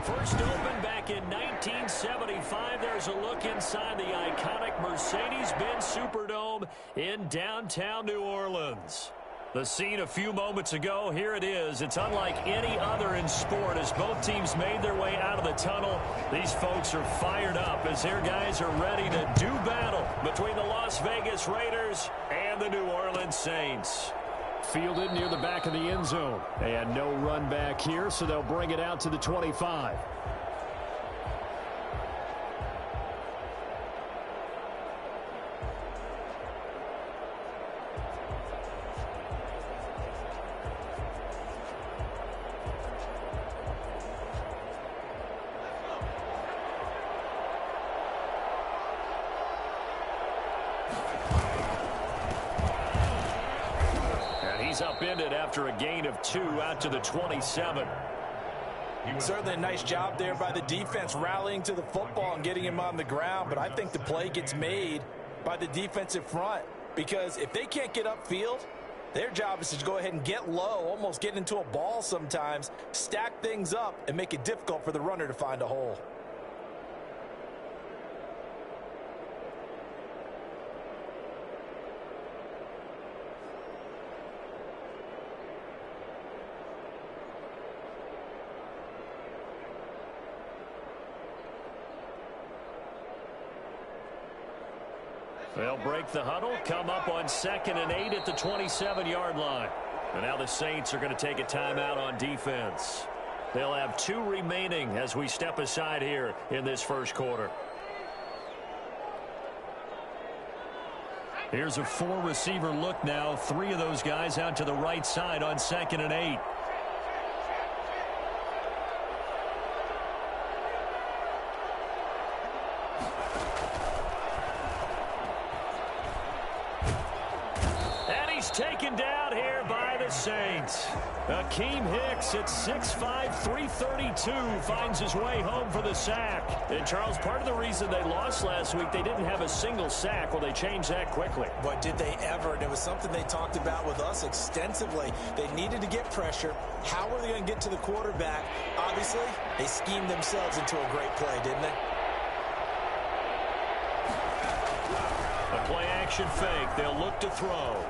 First opened back in 1975. There's a look inside the iconic Mercedes-Benz Superdome in downtown New Orleans. The scene a few moments ago, here it is. It's unlike any other in sport as both teams made their way out of the tunnel. These folks are fired up as their guys are ready to do battle between the Las Vegas Raiders and the New Orleans Saints. Fielded near the back of the end zone. And no run back here, so they'll bring it out to the 25. He's upended after a gain of 2 out to the 27. Certainly a nice job there by the defense rallying to the football and getting him on the ground, but I think the play gets made by the defensive front because if they can't get upfield, their job is to go ahead and get low, almost get into a ball sometimes, stack things up, and make it difficult for the runner to find a hole. They'll break the huddle, come up on 2nd and 8 at the 27-yard line. And now the Saints are going to take a timeout on defense. They'll have 2 remaining as we step aside here in this first quarter. Here's a 4-receiver look now. 3 of those guys out to the right side on 2nd and 8. Taken down here by the Saints. Akeem Hicks at 6'5", 332 finds his way home for the sack. And Charles, part of the reason they lost last week, they didn't have a single sack. Well, they changed that quickly. But did they ever? And it was something they talked about with us extensively. They needed to get pressure. How were they going to get to the quarterback? Obviously, they schemed themselves into a great play, didn't they? A play-action fake. They'll look to throw.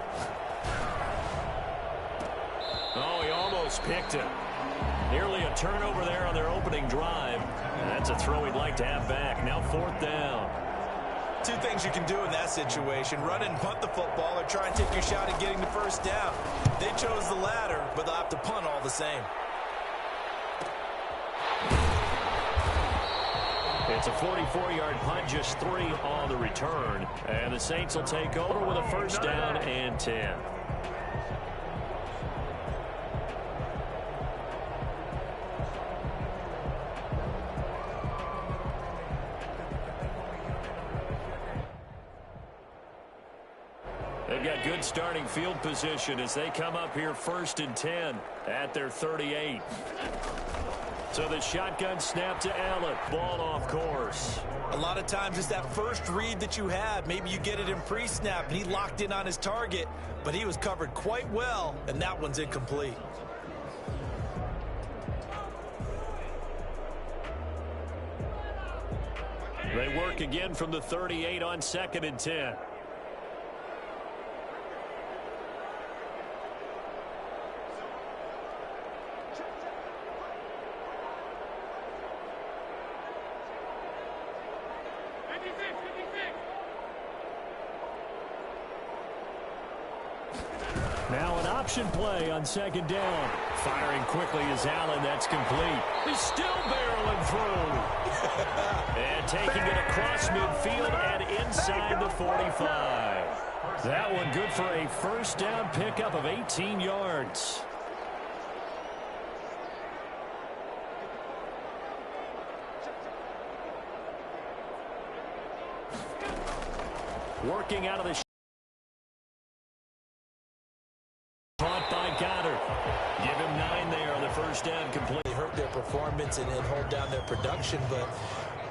Oh, he almost picked it. Nearly a turnover there on their opening drive. And that's a throw he'd like to have back. Now 4th down. 2 things you can do in that situation. Run and punt the football or try and take your shot at getting the first down. They chose the latter, but they'll have to punt all the same. It's a 44-yard punt, just 3 on the return. And the Saints will take over with a 1st down and 10. They've got good starting field position as they come up here 1st and 10 at their 38. So the shotgun snap to Allen. Ball off course. A lot of times it's that first read that you have. Maybe you get it in pre-snap and he locked in on his target, but he was covered quite well, and that one's incomplete. They work again from the 38 on 2nd and 10. Now an option play on 2nd down. Firing quickly is Allen. That's complete. He's still barreling through. And taking it across midfield and inside the 45. That one good for a 1st down pickup of 18 yards. Working out of the caught by Goddard. Give him 9 there on the 1st down complete. They hurt their performance and hold down their production, but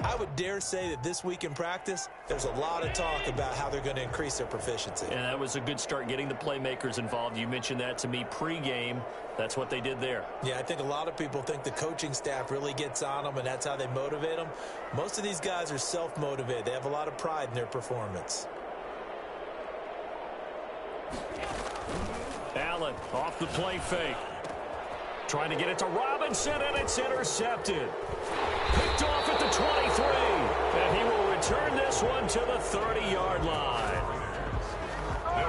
I would dare say that this week in practice, there's a lot of talk about how they're going to increase their proficiency. And that was a good start getting the playmakers involved. You mentioned that to me pregame. That's what they did there. Yeah, I think a lot of people think the coaching staff really gets on them, and that's how they motivate them. Most of these guys are self-motivated. They have a lot of pride in their performance. Allen off the play fake. Trying to get it to Robinson, and it's intercepted. Picked off at the 23. And he will return this one to the 30-yard line.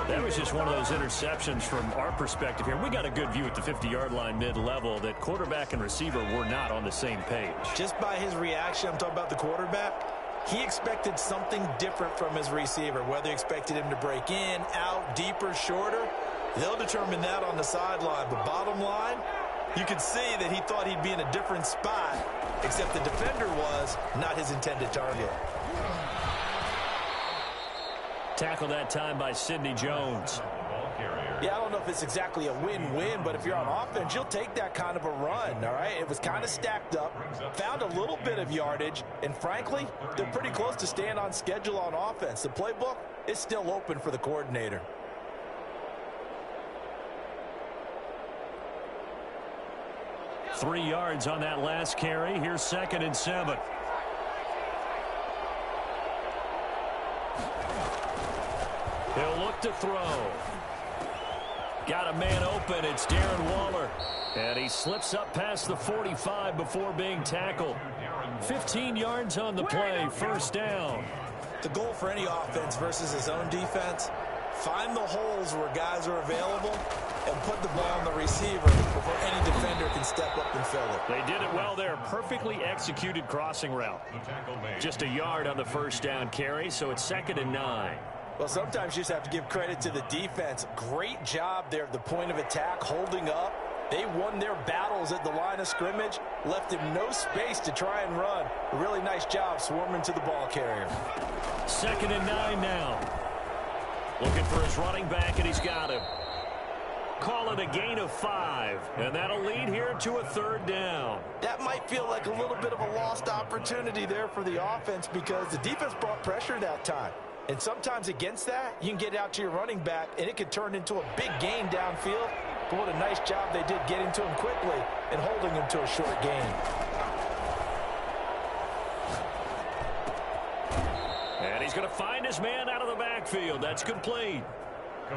That was just one of those interceptions from our perspective here. We got a good view at the 50-yard line mid-level that quarterback and receiver were not on the same page. Just by his reaction, I'm talking about the quarterback, he expected something different from his receiver, whether he expected him to break in, out, deeper, shorter. They'll determine that on the sideline. But bottom line, you could see that he thought he'd be in a different spot, except the defender was not his intended target. Tackle that time by Sidney Jones. Yeah, I don't know if it's exactly a win-win, but if you're on offense, you'll take that kind of a run, all right? It was kind of stacked up, found a little bit of yardage, and frankly, they're pretty close to staying on schedule on offense. The playbook is still open for the coordinator. Three yards on that last carry. Here's 2nd and 7. He'll look to throw. Got a man open. It's Darren Waller. And he slips up past the 45 before being tackled. 15 yards on the play. First down. The goal for any offense versus his own defense, find the holes where guys are available and put the ball on the receiver before any defender can step up and fill it. They did it well there. Perfectly executed crossing route. Just a yard on the first down carry, so it's 2nd and 9. Well, sometimes you just have to give credit to the defense. Great job there at the point of attack, holding up. They won their battles at the line of scrimmage, left him no space to try and run. A really nice job swarming to the ball carrier. 2nd and 9 now. Looking for his running back, and he's got him. Call it a gain of 5, and that'll lead here to a 3rd down. That might feel like a little bit of a lost opportunity there for the offense because the defense brought pressure that time. And sometimes against that, you can get out to your running back, and it could turn into a big gain downfield. But what a nice job they did getting to him quickly and holding him to a short gain. And he's going to find his man out of the backfield. That's complete.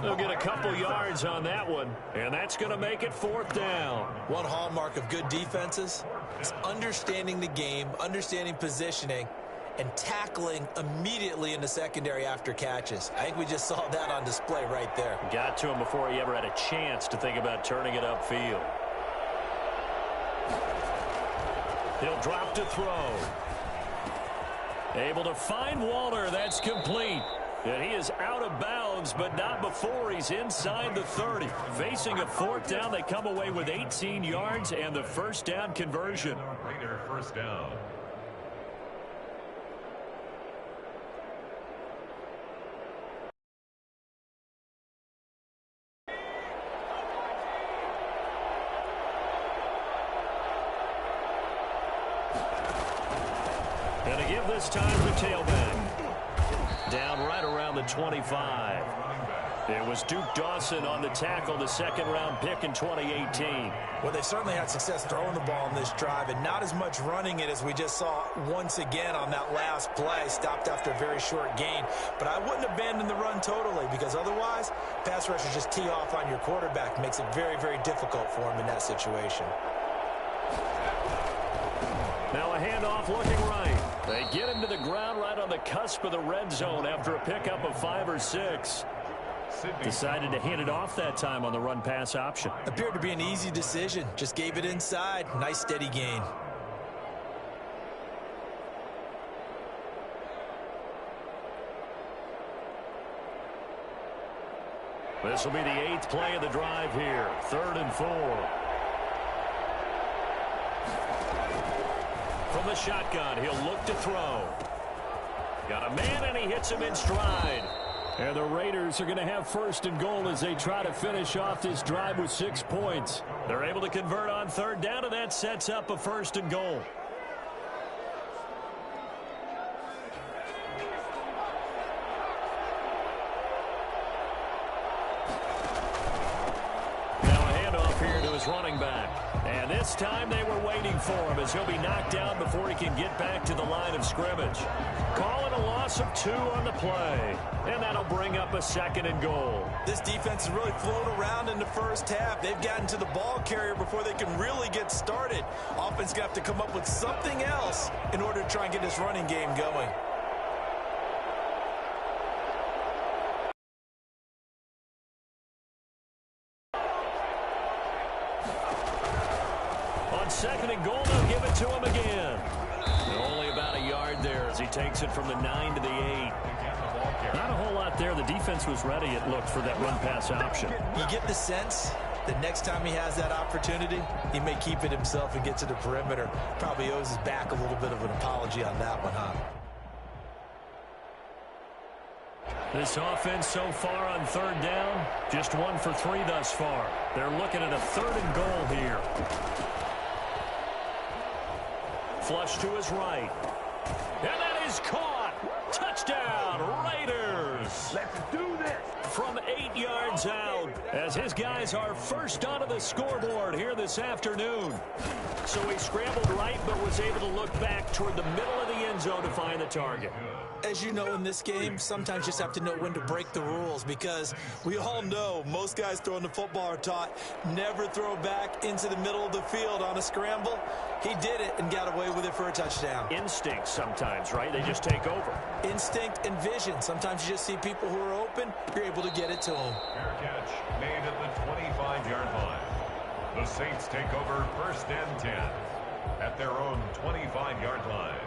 They'll get a couple yards on that one, and that's going to make it 4th down. One hallmark of good defenses is understanding the game, understanding positioning, and tackling immediately in the secondary after catches. I think we just saw that on display right there. Got to him before he ever had a chance to think about turning it upfield. He'll drop to throw. Able to find Waller. That's complete. And he is out of bounds, but not before he's inside the 30. Facing a 4th down, they come away with 18 yards and the first down conversion. Raider first down. And to give this time to tailback. Down right around the 25. It was Duke Dawson on the tackle, the 2nd-round pick in 2018. Well, they certainly had success throwing the ball on this drive, and not as much running it as we just saw once again on that last play. Stopped after a very short gain. But I wouldn't abandon the run totally, because otherwise, pass rushers just tee off on your quarterback. Makes it very, very difficult for him in that situation. Now a handoff looking right. They get him to the ground right on the cusp of the red zone after a pickup of 5 or 6. Decided to hand it off that time on the run-pass option. Appeared to be an easy decision. Just gave it inside. Nice steady gain. This will be the 8th play of the drive here. 3rd and 4. From the shotgun, he'll look to throw. Got a man, and he hits him in stride. And the Raiders are going to have 1st and goal as they try to finish off this drive with 6 points. They're able to convert on 3rd down, and that sets up a 1st and goal. running back. And this time they were waiting for him as he'll be knocked down before he can get back to the line of scrimmage. Calling a loss of 2 on the play. And that'll bring up a 2nd and goal. This defense has really flown around in the first half. They've gotten to the ball carrier before they can really get started. Offense going to have to come up with something else in order to try and get this running game going. On 2nd and goal, they'll give it to him again. Only about a yard there as he takes it from the 9 to the 8. Not a whole lot there. The defense was ready, it looked, for that run-pass option. You get the sense that next time he has that opportunity, he may keep it himself and get to the perimeter. Probably owes his back a little bit of an apology on that one, huh? This offense so far on 3rd down, just 1 for 3 thus far. They're looking at a 3rd and goal here. Flush to his right. And that is caught. Touchdown, Raiders. Let's do this. From 8 yards out, as his guys are first onto the scoreboard here this afternoon. So he scrambled right, but was able to look back toward the middle of the end zone to find the target. As you know, in this game, sometimes you just have to know when to break the rules, because we all know most guys throwing the football are taught never throw back into the middle of the field on a scramble. He did it and got away with it for a touchdown. Instinct sometimes, right? They just take over. Instinct and vision. Sometimes you just see people who are open, you're able to get it to them. Fair catch made at the 25-yard line. The Saints take over 1st and 10 at their own 25-yard line.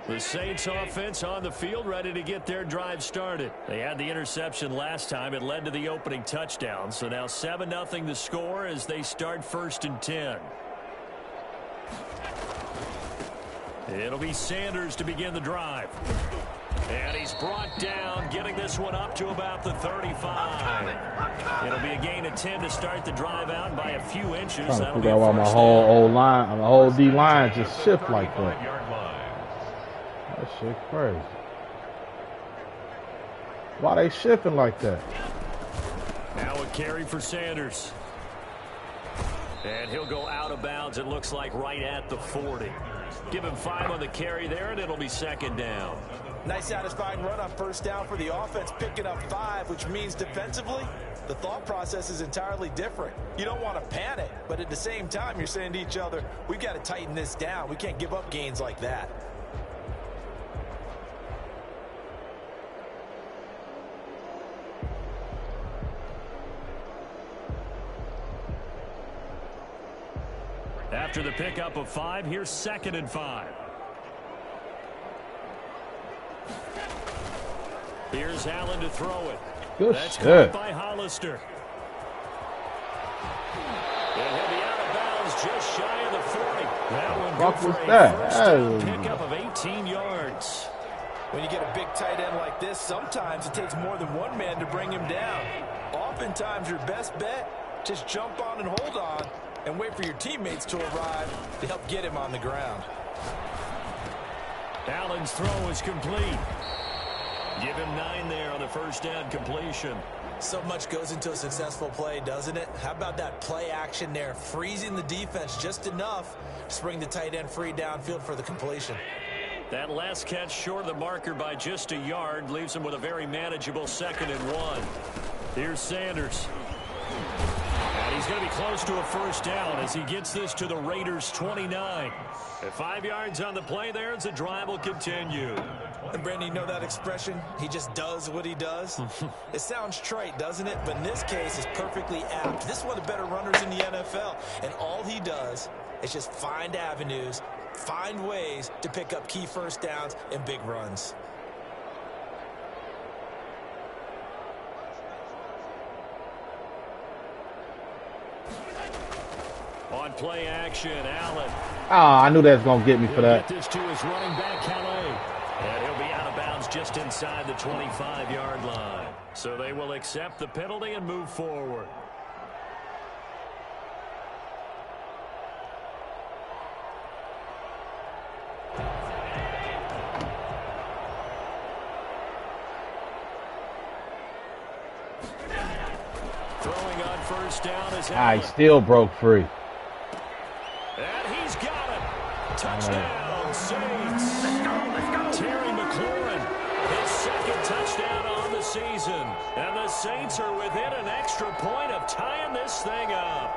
The Saints offense on the field, ready to get their drive started. They had the interception last time. It led to the opening touchdown. So now 7-0 the score as they start 1st and 10. It'll be Sanders to begin the drive. And he's brought down, getting this one up to about the 35. It'll be a gain of 10 to start the drive out by a few inches. Trying to figure out why my whole O-line, my whole D-line just shift like that. That shit crazy. Why they shifting like that? Now a carry for Sanders. And he'll go out of bounds, it looks like, right at the 40. Give him 5 on the carry there, and it'll be 2nd down. Nice satisfying run on 1st down for the offense, picking up 5, which means defensively, the thought process is entirely different. You don't want to panic, but at the same time, you're saying to each other, we've got to tighten this down. We can't give up gains like that. After the pickup of 5, here's 2nd and 5. Here's Allen to throw it. Good That's shit. caught by Hollister. And he'll be out of bounds just shy of the 40. That one good for a first down pickup of 18 yards. When you get a big tight end like this, sometimes it takes more than one man to bring him down. Oftentimes, your best bet, just jump on and hold on and wait for your teammates to arrive to help get him on the ground. Allen's throw is complete. Give him 9 there on the first down completion. So much goes into a successful play, doesn't it? How about that play action there, freezing the defense just enough to bring the tight end free downfield for the completion. That last catch short of the marker by just a yard leaves him with a very manageable 2nd and 1. Here's Sanders. And he's going to be close to a first down as he gets this to the Raiders' 29. At 5 yards on the play there as the drive will continue. And Brandon, you know that expression? He just does what he does? It sounds trite, doesn't it? But in this case, it's perfectly apt. This is one of the better runners in the NFL. And all he does is just find avenues, find ways to pick up key first downs and big runs. On play action, Allen. Ah, I knew that was going to get me for that. Get this to his running back, Calais. And he'll be out of bounds just inside the 25-yard line. So they will accept the penalty and move forward. Throw throwing on first down is I still broke free. And he's got it. Touchdown, Saints. Terry McLaurin, his second touchdown on the season. And the Saints are within an extra point of tying this thing up.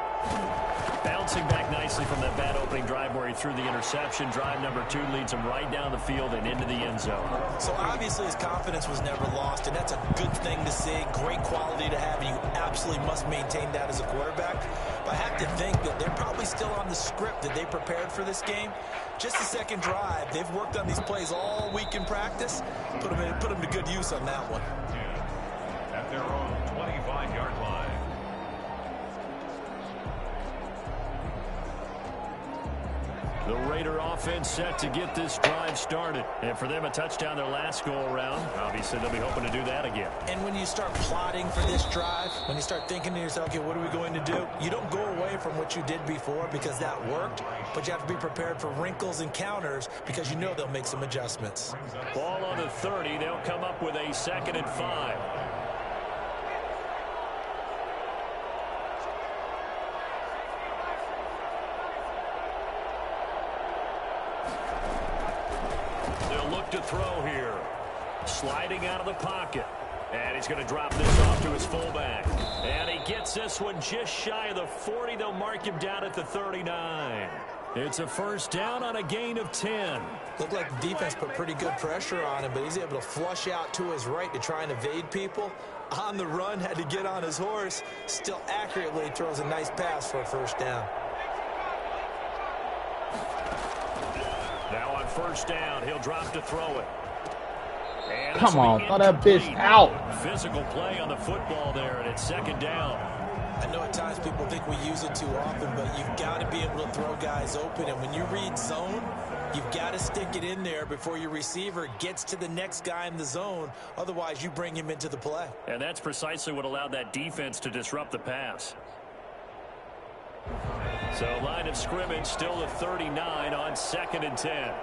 Bouncing back nicely from that bad opening drive where he threw the interception. Drive number 2 leads him right down the field and into the end zone. So obviously his confidence was never lost, and that's a good thing to see. Great quality to have, and you absolutely must maintain that as a quarterback. But I have to think that they're probably still on the script that they prepared for this game. Just the second drive. They've worked on these plays all week in practice. Put them to good use on that one. At their own 25-yard line. The Raider offense set to get this drive started. And for them, a touchdown their last go-around. Obviously, they'll be hoping to do that again. And when you start plotting for this drive, when you start thinking to yourself, okay, what are we going to do? You don't go away from what you did before because that worked, but you have to be prepared for wrinkles and counters because you know they'll make some adjustments. Ball on the 30. They'll come up with a 2nd and 5. To throw here. Sliding out of the pocket. And he's going to drop this off to his fullback. And he gets this one just shy of the 40. They'll mark him down at the 39. It's a first down on a gain of 10. Looked like the defense put pretty good pressure on him, but he's able to flush out to his right to try and evade people. On the run, had to get on his horse. Still accurately throws a nice pass for a first down. Now on first down, he'll drop to throw it. And come on, throw that bitch out. Physical play on the football there, and it's 2nd down. I know at times people think we use it too often, but you've got to be able to throw guys open. And when you read zone, you've got to stick it in there before your receiver gets to the next guy in the zone. Otherwise, you bring him into the play. And that's precisely what allowed that defense to disrupt the pass. So line of scrimmage still the 39 on 2nd and 10.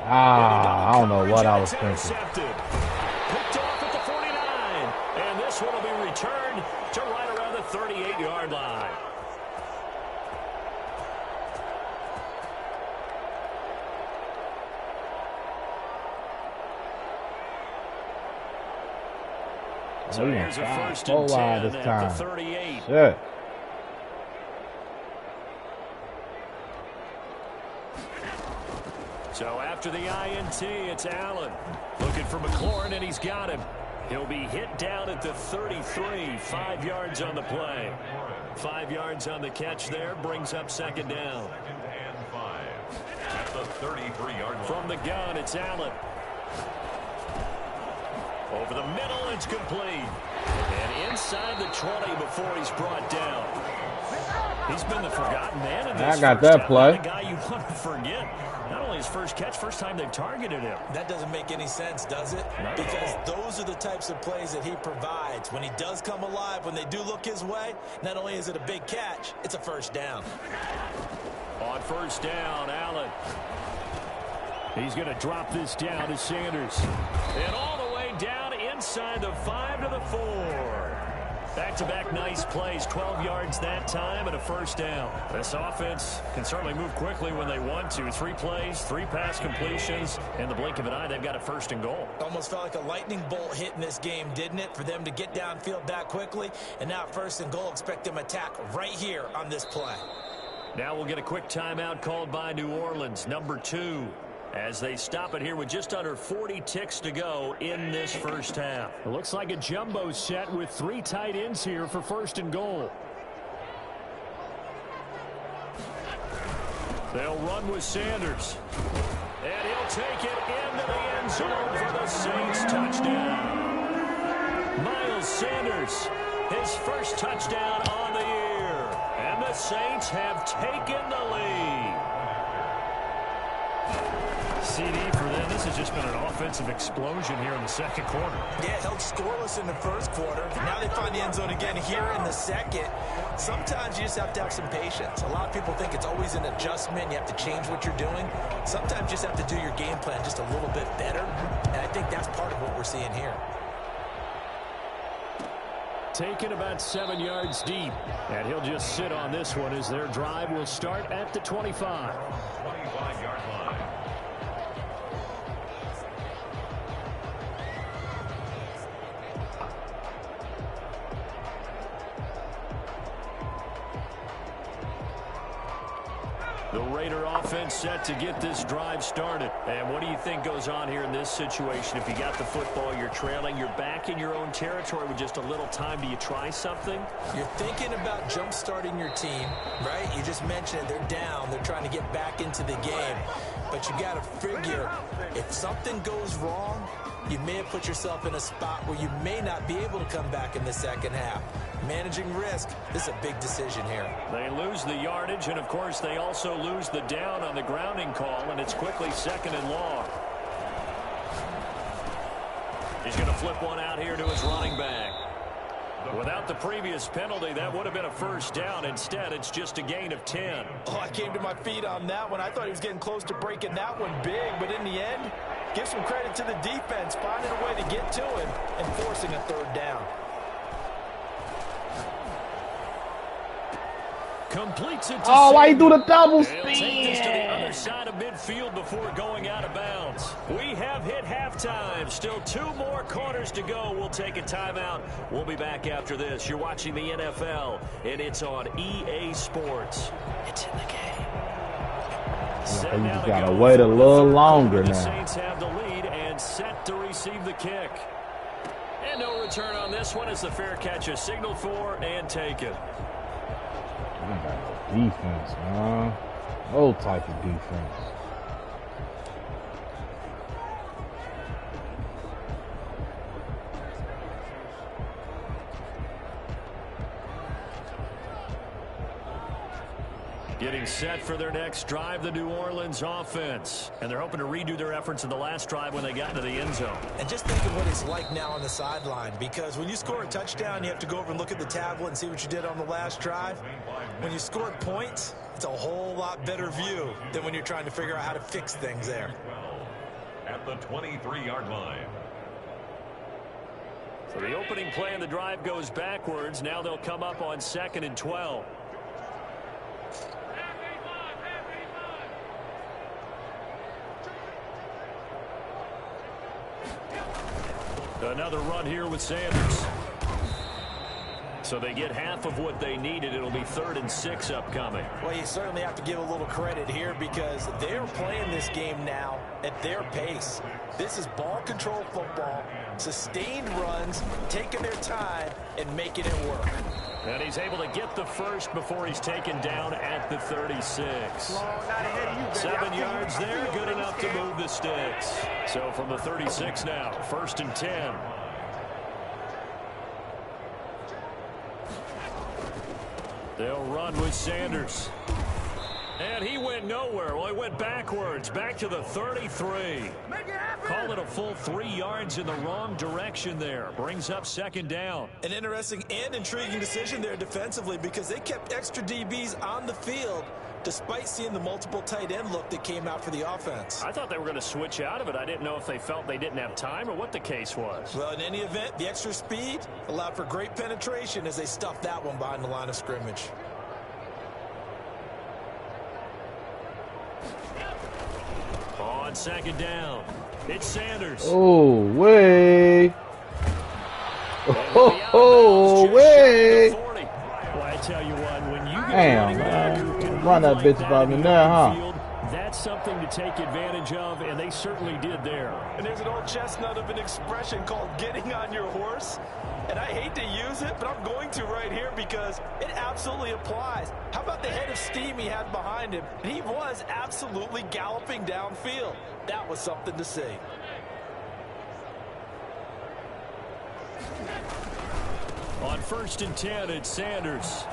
I don't know what I was thinking. Picked off at the 49. And this one will be returned to right around the 38-yard line. So here's a 1st and 10 at the 38. Shit. So after the INT, it's Allen. Looking for McLaurin, and he's got him. He'll be hit down at the 33. 5 yards on the play. 5 yards on the catch there. Brings up 2nd down. 2nd and 5. At the 33-yard line. From the gun, it's Allen. Over the middle, it's complete. And inside the 20 before he's brought down. He's been the forgotten man in this. I got that play. The guy you want to forget. Not only his first catch, first time they've targeted him. That doesn't make any sense, does it? Because those are the types of plays that he provides. When he does come alive, when they do look his way, not only is it a big catch, it's a first down. On first down, Allen. He's going to drop this down to Sanders. And all the way down inside the 5 to the 4. Back-to-back nice plays, 12 yards that time and a first down. This offense can certainly move quickly when they want to. 3 plays, 3 pass completions. In the blink of an eye, they've got a 1st and goal. Almost felt like a lightning bolt hit in this game, didn't it? For them to get downfield that quickly. And now 1st and goal, expect them to attack right here on this play. Now we'll get a quick timeout called by New Orleans, number 2. As they stop it here with just under 40 ticks to go in this first half. It looks like a jumbo set with 3 tight ends here for 1st and goal. They'll run with Sanders. And he'll take it into the end zone for the Saints touchdown. Miles Sanders, his first touchdown on the year. And the Saints have taken the lead. CD for them. This has just been an offensive explosion here in the 2nd quarter. Yeah, held scoreless in the 1st quarter. Now they find the end zone again here in the 2nd. Sometimes you just have to have some patience. A lot of people think it's always an adjustment. You have to change what you're doing. Sometimes you just have to do your game plan just a little bit better. And I think that's part of what we're seeing here. Taken about 7 yards deep. And he'll just sit on this one as their drive will start at the 25. 25-yard line. The Raider offense set to get this drive started. And what do you think goes on here in this situation? If you got the football, you're trailing, you're back in your own territory with just a little time. Do you try something? You're thinking about jump-starting your team, right? You just mentioned it. They're down. They're trying to get back into the game. But you got to figure, if something goes wrong, you may have put yourself in a spot where you may not be able to come back in the second half. Managing risk, this is a big decision here. They lose the yardage, and of course they also lose the down on the grounding call, and it's quickly 2nd and long. He's going to flip one out here to his running back. Without the previous penalty, that would have been a first down. Instead, it's just a gain of 10. Oh, I came to my feet on that one. I thought he was getting close to breaking that one big, but in the end, give some credit to the defense, finding a way to get to him and forcing a 3rd down. Completes it to why you do the double They'll take this to the spin? other side of midfield before going out of bounds. We have hit halftime. Still 2 more quarters to go. We'll take a timeout. We'll be back after this. You're watching the NFL, and it's on EA Sports. It's in the game. You just gotta wait a little longer The now. Saints have the lead and set to receive the kick. And no return on this one as the fair catch is signaled for and taken. Defense, man. Old type of defense. Getting set for their next drive, the New Orleans offense. And they're hoping to redo their efforts in the last drive when they got into the end zone. And just think of what it's like now on the sideline, because when you score a touchdown, you have to go over and look at the tablet and see what you did on the last drive. When you scored points, it's a whole lot better view than when you're trying to figure out how to fix things there. At the 23-yard line. So the opening play of the drive goes backwards. Now they'll come up on 2nd and 12. Another run here with Sanders. So they get half of what they needed. It'll be 3rd and 6 upcoming. Well, you certainly have to give a little credit here because they're playing this game now at their pace. This is ball control football, sustained runs, taking their time and making it work. And he's able to get the first before he's taken down at the 36. 7 yards there, good enough to move the sticks. So from the 36 now, 1st and 10. They'll run with Sanders. And he went nowhere. Well, he went backwards, back to the 33. Call it a full 3 yards in the wrong direction there. Brings up 2nd down. An interesting and intriguing decision there defensively because they kept extra DBs on the field despite seeing the multiple tight end look that came out for the offense. I thought they were going to switch out of it. I didn't know if they felt they didn't have time or what the case was. Well, in any event, the extra speed allowed for great penetration as they stuffed that one behind the line of scrimmage. On 2nd down, it's Sanders. Oh, way. Oh, way. Well, I tell you what, when you get Damn, man. Run that bitch about me there, huh? That's something to take advantage of, and they certainly did there. And there's an old chestnut of an expression called getting on your horse. And I hate to use it, but I'm going to right here because it absolutely applies. How about the head of steam he had behind him? And he was absolutely galloping downfield. That was something to see. On 1st and 10, it's Sanders.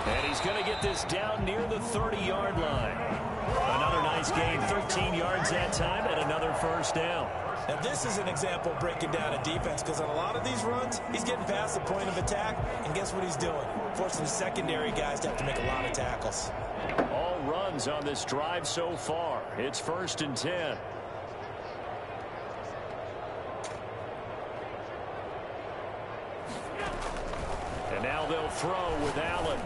And he's going to get this down near the 30-yard line. Another nice He's gained 13 yards that time and another first down. Now, this is an example of breaking down a defense because on a lot of these runs, he's getting past the point of attack, and guess what he's doing? Forcing the secondary guys to have to make a lot of tackles. All runs on this drive so far. It's 1st and 10. And now they'll throw with Allen.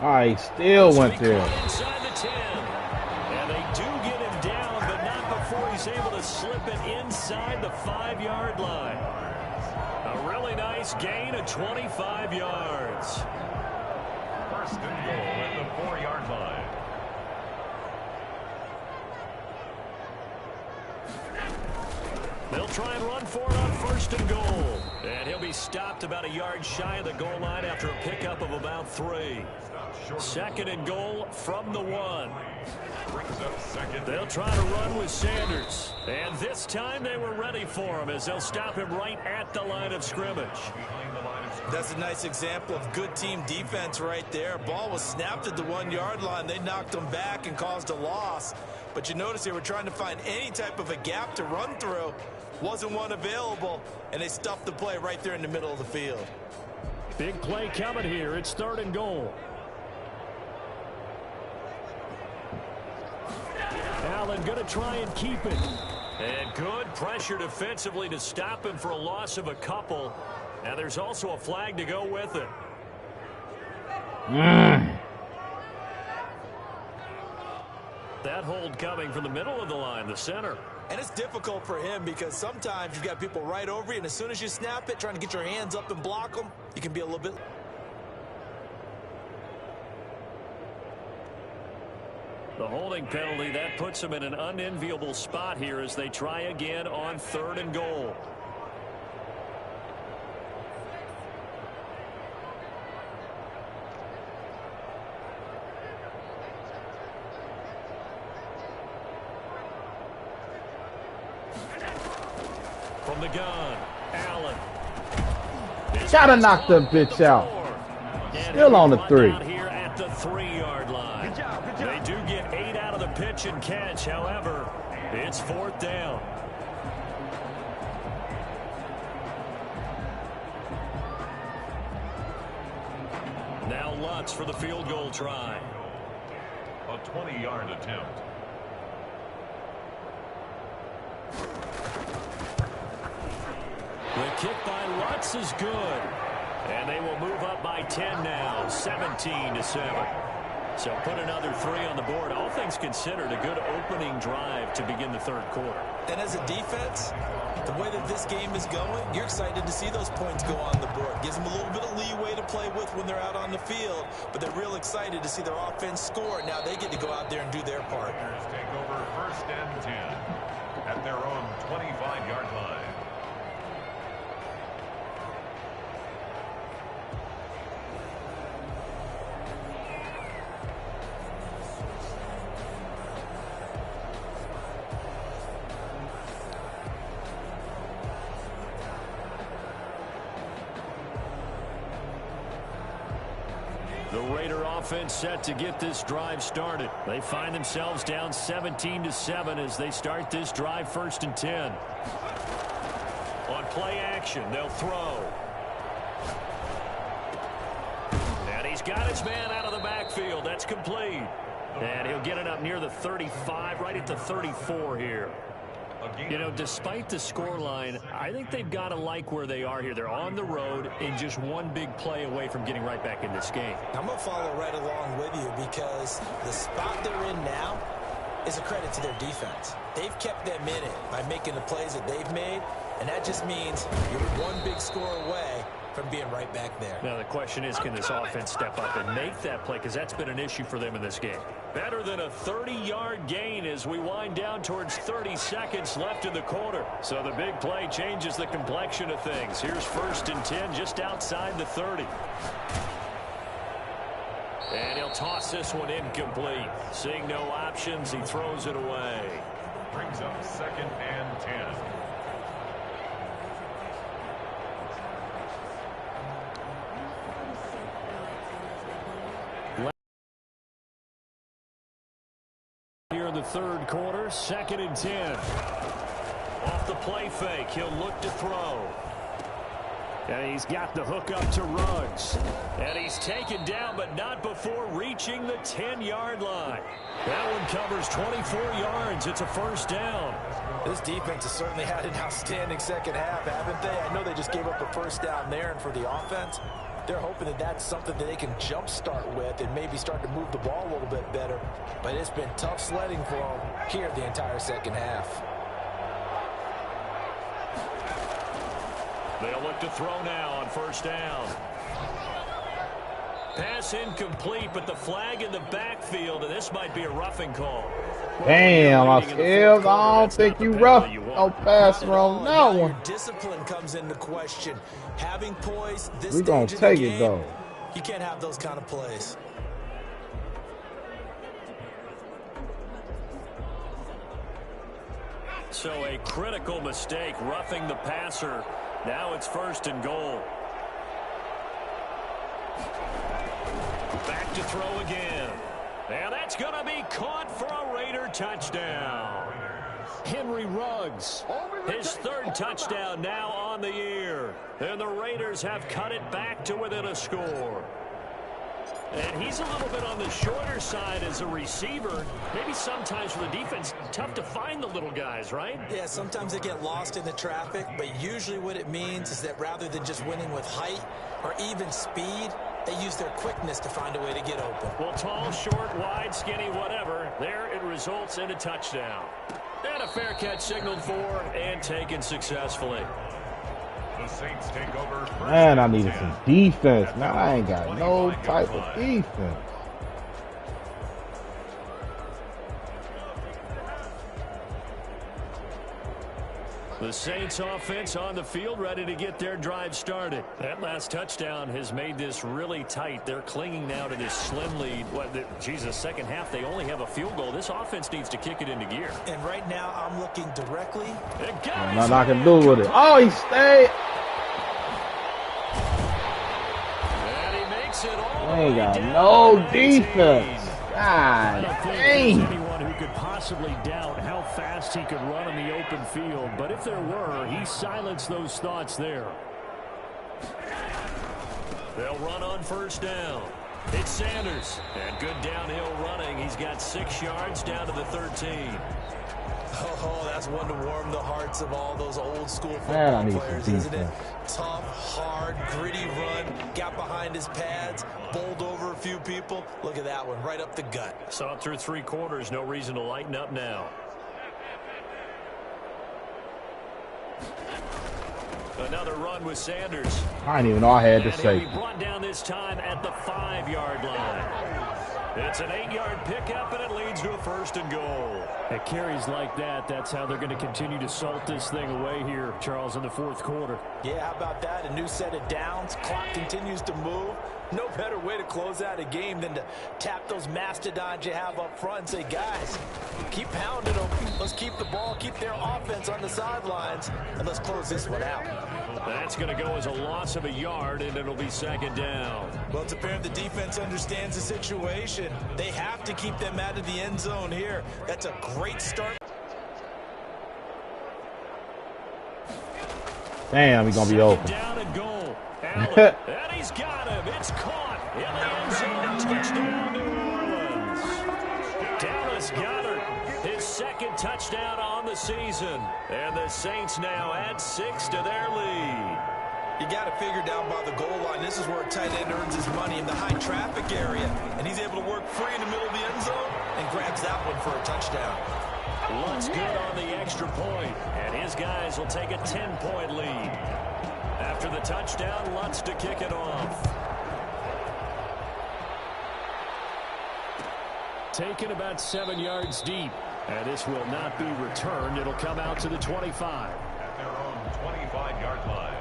I still went there. Inside the 10. And they do get him down, but not before he's able to slip it inside the 5-yard line. A really nice gain of 25 yards. 1st and goal at the 4-yard line. They'll try and run for it on 1st and goal. And he'll be stopped about a yard shy of the goal line after a pickup of about 3. 2nd and goal from the 1. They'll try to run with Sanders. And this time they were ready for him as they'll stop him right at the line of scrimmage. That's a nice example of good team defense right there. Ball was snapped at the 1-yard line. They knocked him back and caused a loss. But you notice they were trying to find any type of a gap to run through. Wasn't one available, and they stuffed the play right there in the middle of the field. Big play coming here. It's 3rd and goal. Allen going to try and keep it. And good pressure defensively to stop him for a loss of a couple. Now there's also a flag to go with it. That hold coming from the middle of the line, the center. And it's difficult for him because sometimes you've got people right over you, and as soon as you snap it, trying to get your hands up and block them, you can be a little bit... The holding penalty, that puts them in an unenviable spot here as they try again on 3rd and goal. From the gun, Allen. Gotta knock that bitch out. Still on the 3. Here at the 3-yard line. They do get 8 out of the pitch and catch. However, it's 4th down. Now Lutz for the field goal try. A 20-yard attempt. The kick by Lutz is good. And they will move up by 10 now, 17-7. So put another 3 on the board. All things considered, a good opening drive to begin the 3rd quarter. And as a defense, the way that this game is going, you're excited to see those points go on the board. Gives them a little bit of leeway to play with when they're out on the field, but they're real excited to see their offense score. Now they get to go out there and do their part. Take over 1st and 10 at their own 25-yard line. The Raider offense set to get this drive started. They find themselves down 17-7 as they start this drive 1st and 10. On play action, they'll throw. And he's got his man out of the backfield. That's complete. And he'll get it up near the 35, right at the 34 here. You know, despite the scoreline, I think they've got to like where they are here. They're on the road and just one big play away from getting right back in this game. I'm going to follow right along with you because the spot they're in now is a credit to their defense. They've kept them in it by making the plays that they've made, and that just means you're one big score away from being right back there. Now the question is, can this offense step up and make that play, because that's been an issue for them in this game. Better than a 30-yard gain as we wind down towards 30 seconds left in the quarter. So the big play changes the complexion of things. Here's 1st and 10 just outside the 30. And he'll toss this one incomplete. Seeing no options, he throws it away. Brings up 2nd and 10. Here in the third quarter, 2nd and 10. Off the play fake, he'll look to throw. And he's got the hook up to Ruggs. And he's taken down, but not before reaching the 10-yard line. That one covers 24 yards. It's a first down. This defense has certainly had an outstanding second half, haven't they? I know they just gave up a first down there, and for the offense, they're hoping that that's something that they can jumpstart with and maybe start to move the ball a little bit better. But it's been tough sledding for them here the entire second half. They'll look to throw now on first down. Pass incomplete, but the flag in the backfield, and this might be a roughing call. Damn, I don't think you rough. No pass wrong. No one. Discipline comes into question. Having poise, this We're going to take it, though. You can't have those kind of plays. So a critical mistake, roughing the passer. Now it's 1st and goal. Back to throw again. And that's going to be caught for a Raider touchdown. Henry Ruggs, his 3rd touchdown now on the year. And the Raiders have cut it back to within a score. And he's a little bit on the shorter side as a receiver. Maybe sometimes for the defense, tough to find the little guys, right? Yeah, sometimes they get lost in the traffic, but usually what it means is that rather than just winning with height or even speed, they use their quickness to find a way to get open. Well, tall, short, wide, skinny, whatever, there it results in a touchdown. And a fair catch signaled for and taken successfully. The Saints take over. Man, I needed some defense. Man, I ain't got no type of defense. The Saints offense on the field, ready to get their drive started. That last touchdown has made this really tight. They're clinging now to this slim lead. Jesus, second half, they only have a field goal. This offense needs to kick it into gear. And right now, I'm looking directly. Nothing I can do with it. Oh, he stayed. And he makes it all They ain't got no defense. God dang. Anyone who could possibly doubt how fast he could run in the open field, but if there were, he silenced those thoughts there. They'll run on first down. It's Sanders, and good downhill running. He's got 6 yards down to the 13. Oh, that's one to warm the hearts of all those old school Man, football players, isn't it? Tough, hard, gritty run. Got behind his pads, bowled over a few people. Look at that one, right up the gut. Saw it through 3 quarters. No reason to lighten up now. Another run with Sanders. I didn't even know I had to say. He brought down this time at the 5-yard line. It's an 8-yard pickup, and it leads to a 1st and goal. At carries like that, that's how they're going to continue to salt this thing away here, Charles, in the 4th quarter. Yeah, how about that? A new set of downs. Clock continues to move. No better way to close out a game than to tap those mastodons you have up front and say, guys, keep pounding them. Let's keep the ball, keep their offense on the sidelines, and let's close this one out. That's going to go as a loss of a yard, and it'll be 2nd down. Well, it's apparent the defense understands the situation. They have to keep them out of the end zone here. That's a great start. Damn, he's going to be open. Down and goal. Allen, and he's got him. It's caught in the end zone. Touchdown, New Orleans. Dallas Goedert, his 2nd touchdown on the season. And the Saints now add 6 to their lead. You got to figure down by the goal line. This is where a tight end earns his money, in the high traffic area. And he's able to work free in the middle of the end zone and grabs that one for a touchdown. Looks good on the extra point, and his guys will take a 10-point lead. After the touchdown, Lutz to kick it off. Taken about 7 yards deep, and this will not be returned. It'll come out to the 25. At their own 25-yard line.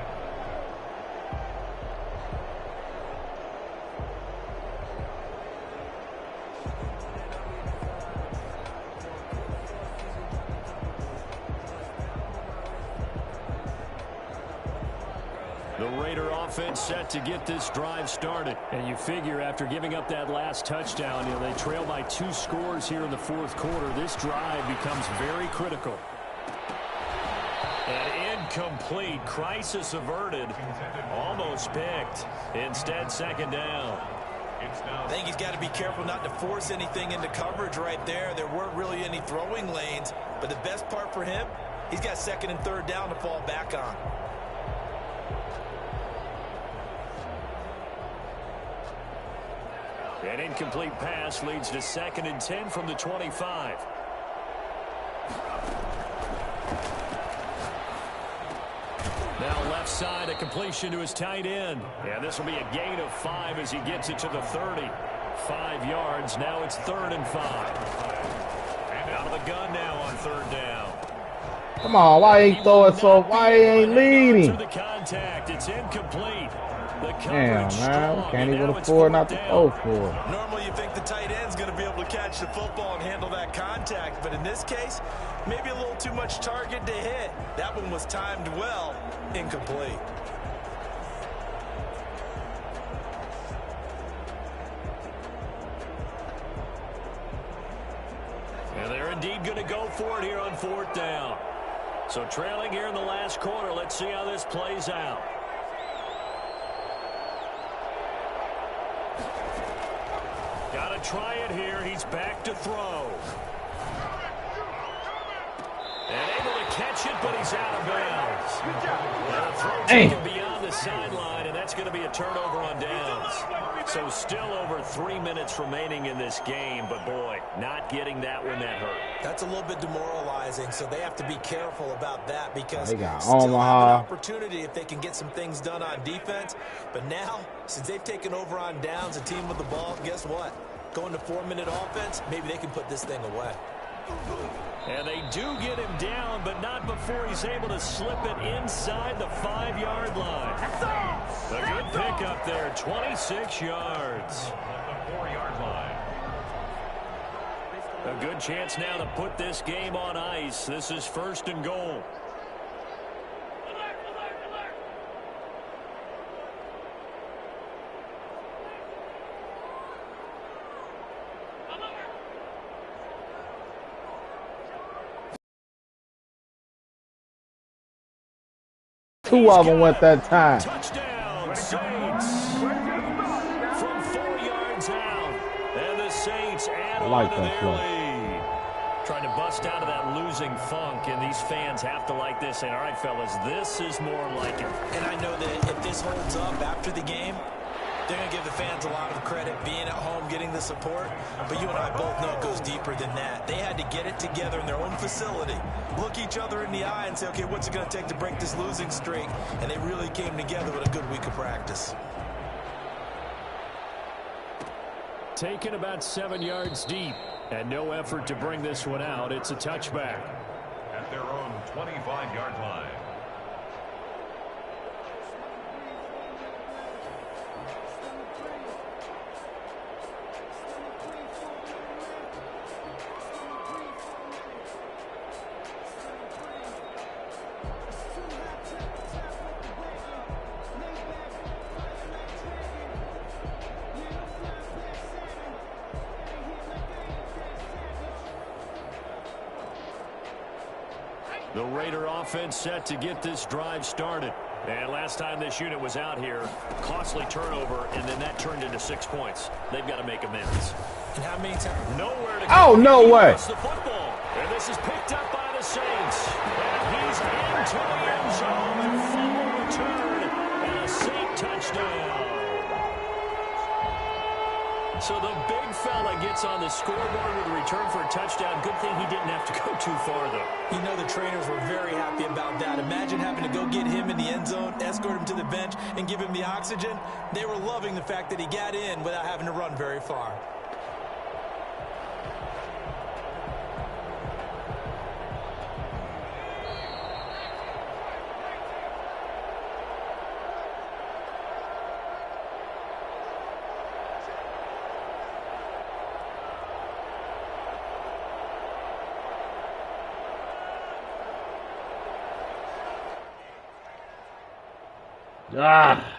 The Raider offense set to get this drive started. And you figure after giving up that last touchdown, they trail by 2 scores here in the fourth quarter. This drive becomes very critical. An incomplete, crisis averted, almost picked. Instead, second down. I think he's got to be careful not to force anything into coverage right there. There weren't really any throwing lanes, but the best part for him, he's got second and third down to fall back on. An incomplete pass leads to 2nd and 10 from the 25. Now left side, a completion to his tight end. And this will be a gain of 5 as he gets it to the 30. 5 yards. Now it's 3rd and 5. And out of the gun now on 3rd down. Come on, why ain't throwing so? Why ain't leading? The contact. It's incomplete. Damn, man, we can't even afford not to throw for it. Normally you think the tight end's going to be able to catch the football and handle that contact, but in this case, maybe a little too much target to hit. That one was timed well, incomplete. And they're indeed going to go for it here on 4th down. So trailing here in the last quarter, let's see how this plays out. Got to try it here. He's back to throw. And able to catch it, but he's out of bounds. And a throw taken beyond the sideline, and that's going to be a turnover on downs. So still over 3 minutes remaining in this game, but boy, not getting that one that hurt. That's a little bit demoralizing, so they have to be careful about that because they got still Omaha. have an opportunity if they can get some things done on defense. But now, since they've taken over on downs, a team with the ball, guess what? Going to 4-minute offense, maybe they can put this thing away. And they do get him down, but not before he's able to slip it inside the 5-yard line. A good pickup there, 26 yards. The 4-yard line. A good chance now to put this game on ice. This is 1st and goal. Two of them went that time. Touchdown, Saints. From 4 yards out. And the Saints add on to their lead. Trying to bust out of that losing funk, and these fans have to like this. And all right, fellas, this is more like it. And I know that if this holds up after the game, they're going to give the fans a lot of credit being at home, getting the support. But you and I both know it goes deeper than that. They had to get it together in their own facility, look each other in the eye and say, okay, what's it going to take to break this losing streak? And they really came together with a good week of practice. Taken about 7 yards deep, and no effort to bring this one out. It's a touchback. At their own 25-yard line. The Raider offense set to get this drive started. And last time this unit was out here, costly turnover, and then that turned into 6 points. They've got to make amends. And how many times? Nowhere to go. Oh, no way. The football. And this is picked up by the Saints. And he's into the end zone. Fumble return. And a Saint touchdown. So the big fella gets on the scoreboard with a return for a touchdown. Good thing he didn't have to go too far, though. You know the trainers were very happy about that. Imagine having to go get him in the end zone, escort him to the bench, and give him the oxygen. They were loving the fact that he got in without having to run very far. Ah.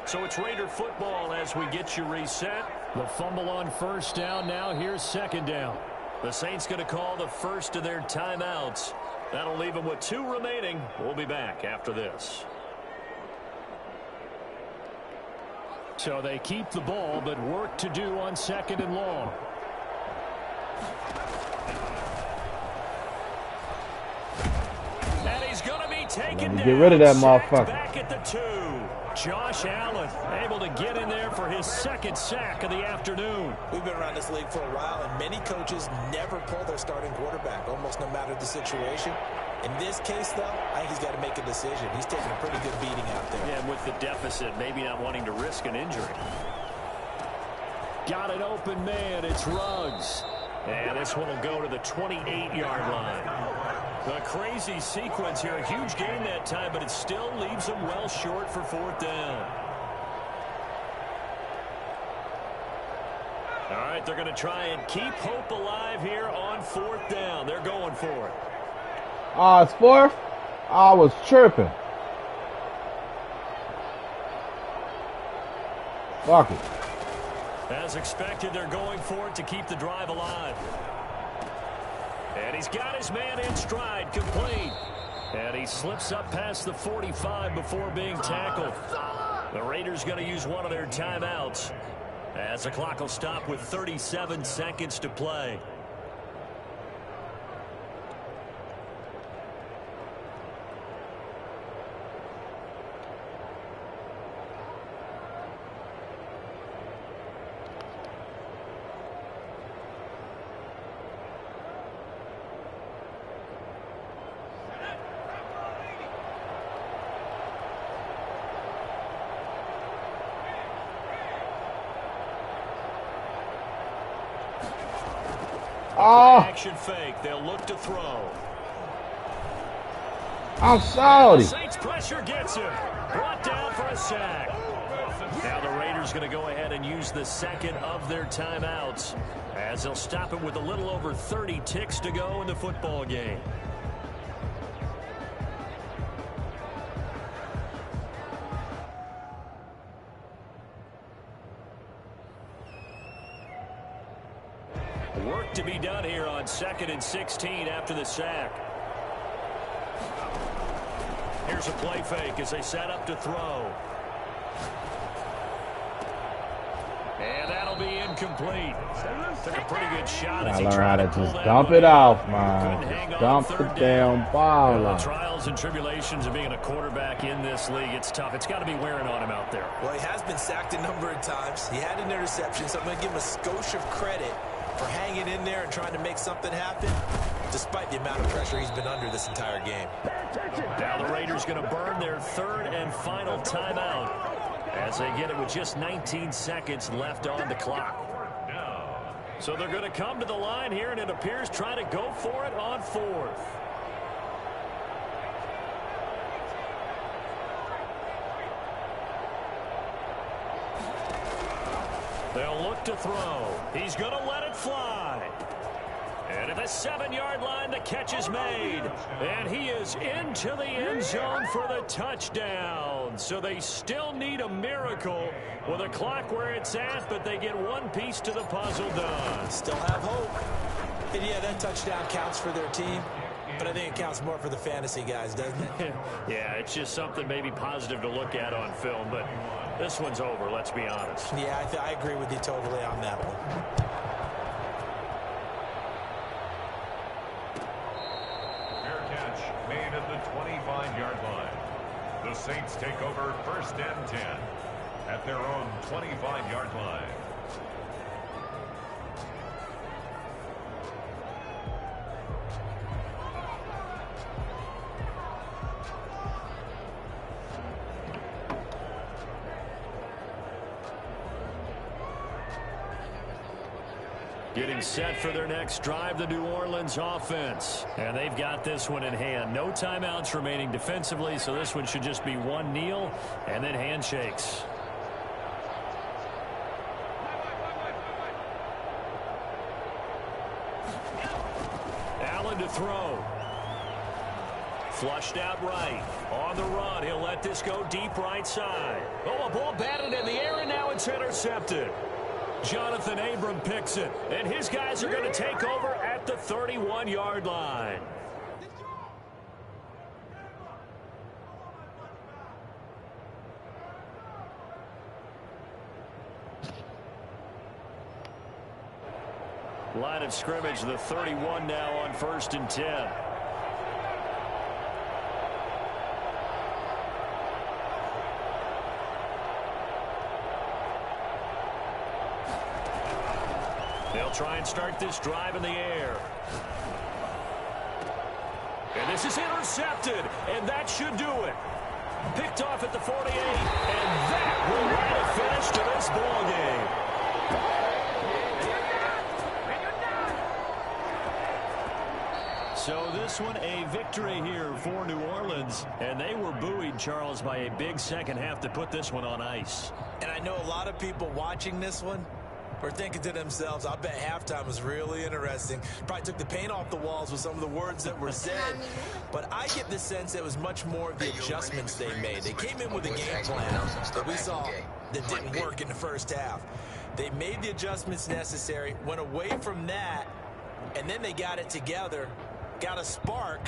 So it's Raider football as we get you reset. The fumble on first down. Now here's second down. The Saints going to call the first of their timeouts. That'll leave them with 2 remaining. We'll be back after this. So they keep the ball, but work to do on second and long. And he's going to be taken down. Get rid of that motherfucker. Back at the 2. Josh Allen able to get in there for his second sack of the afternoon. We've been around this league for a while, and many coaches never pull their starting quarterback, almost no matter the situation. In this case, though, I think he's got to make a decision. He's taking a pretty good beating out there. Yeah, and with the deficit, maybe not wanting to risk an injury. Got an open man. It's Ruggs. And this one will go to the 28-yard line. A crazy sequence here. A huge gain that time, but it still leaves them well short for 4th down. All right, they're going to try and keep hope alive here on 4th down. They're going for it. It's 4th? I was tripping. Fuck it. As expected, they're going for it to keep the drive alive. And he's got his man in stride, complete. And he slips up past the 45 before being tackled. The Raiders going to use one of their timeouts as the clock will stop with 37 seconds to play. Action fake. They'll look to throw. I'm sorry. Saints pressure gets him. Brought down for a sack. Now the Raiders going to go ahead and use the second of their timeouts as they'll stop it with a little over 30 ticks to go in the football game. Work to be done here on 2nd and 16 after the sack. Here's a play fake as they set up to throw. And that'll be incomplete. Took a pretty good shot as he tried to just dump it off, man. Just dump the damn ball off. Trials and tribulations of being a quarterback in this league, it's tough. It's got to be wearing on him out there. Well, he has been sacked a number of times. He had an interception, so I'm going to give him a skosh of credit for hanging in there and trying to make something happen, despite the amount of pressure he's been under this entire game. Now the Raiders going to burn their 3rd and final timeout as they get it with just 19 seconds left on the clock. So they're going to come to the line here, and it appears trying to go for it on 4th. They'll look to throw. He's going to let it fly. And at the 7-yard line, the catch is made. And he is into the end zone for the touchdown. So they still need a miracle with a clock where it's at, but they get one piece to the puzzle done. Still have hope. And yeah, that touchdown counts for their team. But I think it counts more for the fantasy guys, doesn't it? Yeah, it's just something maybe positive to look at on film, but this one's over, let's be honest. Yeah, I agree with you totally on that one. Fair catch made at the 25-yard line. The Saints take over 1st and 10 at their own 25-yard line. Getting set for their next drive, the New Orleans offense. And they've got this one in hand. No timeouts remaining defensively, so this one should just be one kneel and then handshakes. Allen to throw. Flushed out right. On the run, he'll let this go deep right side. Oh, a ball batted in the air, and now it's intercepted. Jonathan Abram picks it, and his guys are going to take over at the 31-yard line. Line of scrimmage, the 31 now on 1st and 10. They'll try and start this drive in the air. And this is intercepted, and that should do it. Picked off at the 48, and that will write a finish to this ball game. So this one a victory here for New Orleans, and they were buoyed, Charles, by a big second half to put this one on ice. And I know a lot of people watching this one were thinking to themselves, I bet halftime was really interesting. Probably took the paint off the walls with some of the words that were said. But I get the sense it was much more of the adjustments they made. They came in with a game plan that we saw that didn't work in the first half. They made the adjustments necessary, went away from that, and then they got it together, got a spark,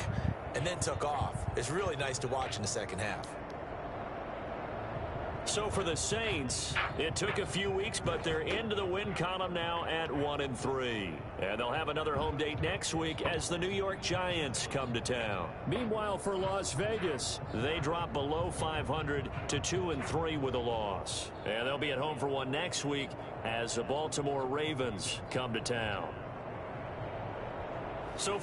and then took off. It's really nice to watch in the second half. So for the Saints, it took a few weeks, but they're into the win column now at 1-3. And they'll have another home date next week as the New York Giants come to town. Meanwhile, for Las Vegas, they drop below 500 to 2-3 with a loss. And they'll be at home for one next week as the Baltimore Ravens come to town. So